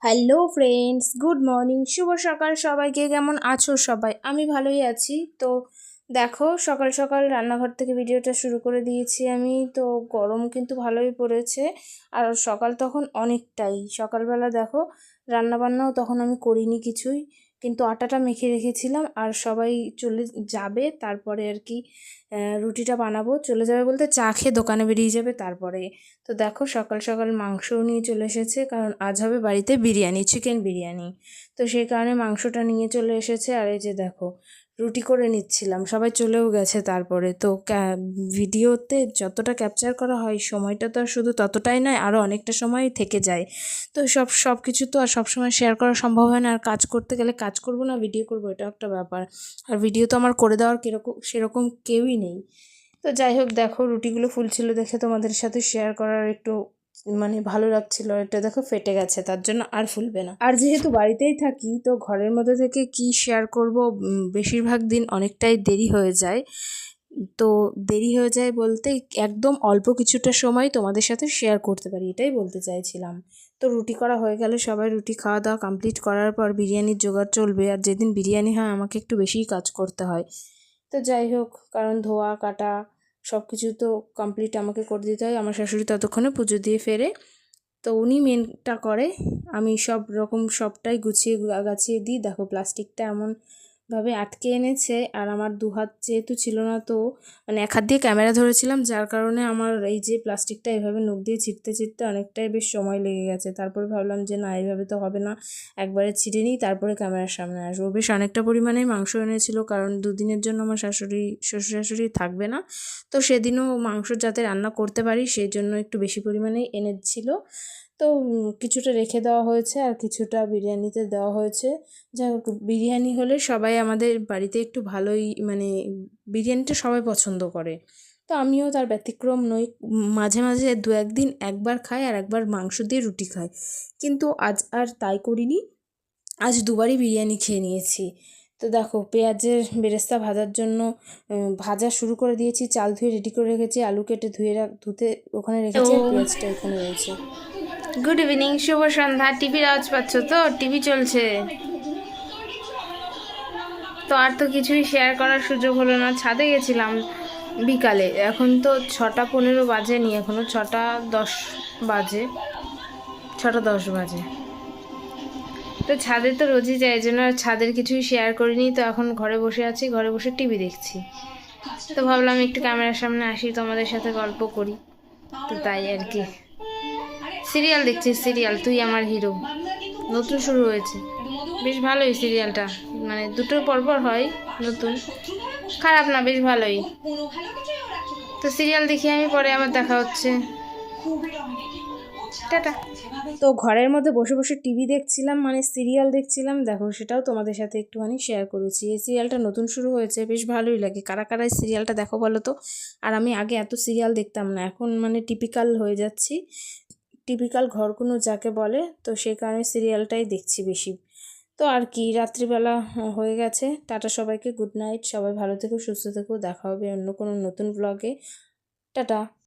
Hello friends, good morning, শুভ সকাল সবাইকে। কেমন আছো সবাই? আমি ভালোই আছি। তো দেখো, সকাল সকাল রান্নাঘর থেকে ভিডিওটা শুরু করে দিয়েছি আমি। তো গরম কিন্তু ভালোই পড়েছে, আর সকাল তখন অনেকটাই। সকালবেলা দেখো, রান্নাবান্নাও তখন আমি করিনি কিছুই, কিন্তু আটাটা মেখে রেখেছিলাম। আর সবাই চলে যাবে তারপরে আর কি রুটিটা বানাবো। চলে যাবে বলতে চা খেয়ে দোকানে বেরিয়ে যাবে তারপরে। তো দেখো, সকাল সকাল মাংসও নিয়ে চলে এসেছে, কারণ আজ হবে বাড়িতে বিরিয়ানি, চিকেন বিরিয়ানি। তো সেই কারণে মাংসটা নিয়ে চলে এসেছে। আর এই যে দেখো, রুটি করে নিচ্ছিলাম, সবাই চলেও গেছে তারপরে। তো ভিডিওতে যতটা ক্যাপচার করা হয় সময়টা তো আর শুধু ততটাই নয়, আরও অনেকটা সময় থেকে যায়। তো সব কিছু তো আর সবসময় শেয়ার করা সম্ভব হয় না। আর কাজ করতে গেলে কাজ করব না ভিডিও করব, এটা একটা ব্যাপার। আর ভিডিও তো আমার করে দেওয়ার সেরকম কেউই নেই। তো যাই হোক, দেখো রুটিগুলো ফুলছিল দেখে তোমাদের সাথে শেয়ার করার একটু ভালো লাগছিল। এটা দেখো ফেটে গেছে, তার জন্য আর ফুলবে না। আর যেহেতু বাড়িতেই থাকি, তো ঘরের মধ্যে থেকে কি শেয়ার করব, বেশিরভাগ দিন অনেকটাই দেরি হয়ে যায়। তো দেরি হয়ে যায় বলতে একদম অল্প কিছুটা সময় তোমাদের সাথে শেয়ার করতে পারি, এটাই বলতে চাইছিলাম। তো রুটি করা হয়ে গেলে সবাই রুটি খাওয়া দাওয়া কমপ্লিট করার পর বিরিয়ানির জোগাড় চলবে। আর যেদিন বিরিয়ানি হয় আমাকে একটু বেশিই কাজ করতে হয়। তো যাই হোক, কারণ ধোয়া কাটা সব কিছু তো কমপ্লিট আমাকে করে দিতে হয়। আমার শাশুড়ি ততক্ষণে পুজো দিয়ে ফেরে, তো উনি মেনটা করে। আমি সব রকম সবটাই গুছিয়ে গাছিয়ে দিই। দেখো, প্লাস্টিকটা এমনভাবে আটকে এনেছে। আর আমার দু হাত যেহেতু ছিল না, তো এক হাত দিয়ে ক্যামেরা ধরেছিলাম, যার কারণে আমার এই যে প্লাস্টিকটা এভাবে নখ দিয়ে ছিঁড়তে ছিঁড়তে অনেকটাই বেশ সময় লেগে গেছে। তারপরে ভাবলাম যে না, এইভাবে তো হবে না, একবারে ছিঁড়ে নিই তারপরে ক্যামেরার সামনে আসবো। বেশ অনেকটা পরিমাণে মাংস এনেছিল, কারণ দুদিনের জন্য আমার শ্বশুর শাশুড়ি থাকবে না। তো সেদিনও মাংস যাতে রান্না করতে পারি সেই জন্য একটু বেশি পরিমাণেই এনেছিল। তো কিছুটা রেখে দেওয়া হয়েছে আর কিছুটা বিরিয়ানিতে দেওয়া হয়েছে। যাই হোক, বিরিয়ানি হলে সবাই আমাদের বাড়িতে একটু ভালোই বিরিয়ানিটা সবাই পছন্দ করে। তো আমিও তার ব্যতিক্রম নই। মাঝে মাঝে দু একদিন একবার খাই, আর একবার মাংস দিয়ে রুটি খাই, কিন্তু আজ আর তাই করিনি। আজ দুবারই বিরিয়ানি খেয়ে নিয়েছি। তো দেখো, পেঁয়াজের বেরেস্তা ভাজার জন্য ভাজা শুরু করে দিয়েছি। চাল ধুয়ে রেডি করে রেখেছি, আলু কেটে ধুতে ওখানে রেখেছি, আর পেঁয়াজটা এখানে রয়েছে। গুড ইভিনিং, শুভ সন্ধ্যা। টিভির আওয়াজ পাচ্ছ তো? টিভি চলছে। তো আর তো কিছুই শেয়ার করার সুযোগ হলো না। ছাদে গেছিলাম বিকালে, এখন তো 6:15 বাজেনি, এখনও 6:10 বাজে, 6:10 বাজে। তো ছাদে তো রোজই যাই, জন্য ছাদের কিছুই শেয়ার করিনি। তো এখন ঘরে বসে আছি, ঘরে বসে টিভি দেখছি। তো ভাবলাম একটু ক্যামেরার সামনে আসি, তোমাদের সাথে গল্প করি। তো তাই আর কি। সিরিয়াল দেখছি, সিরিয়াল তুই আমার হিরো, নতুন শুরু হয়েছে। বেশ ভালোই সিরিয়ালটা, দুটো পরপর হয় নতুন, খারাপ না, বেশ ভালোই। তো সিরিয়াল দেখি আমি, পরে আবার দেখা হচ্ছে, টাটা। তো ঘরের মধ্যে বসে বসে টিভি দেখছিলাম, সিরিয়াল দেখছিলাম। দেখো, সেটাও তোমাদের সাথে একটুখানি শেয়ার করেছি। এই সিরিয়ালটা নতুন শুরু হয়েছে, বেশ ভালোই লাগে। কারা কারা এই সিরিয়ালটা দেখো বলো তো? আর আমি আগে এত সিরিয়াল দেখতাম না, এখন টিপিক্যাল হয়ে যাচ্ছি, টিপিক্যাল ঘরকুনো যাকে বলে। তো সেই কারণে সিরিয়ালটাই দেখছি বেশি। তো আর কি, রাত্রিবেলা হয়ে গেছে। টাটা সবাইকে, গুড নাইট। সবাই ভালো থেকো, সুস্থ থেকো। দেখা হবে অন্য কোনো নতুন ব্লগে। টাটা।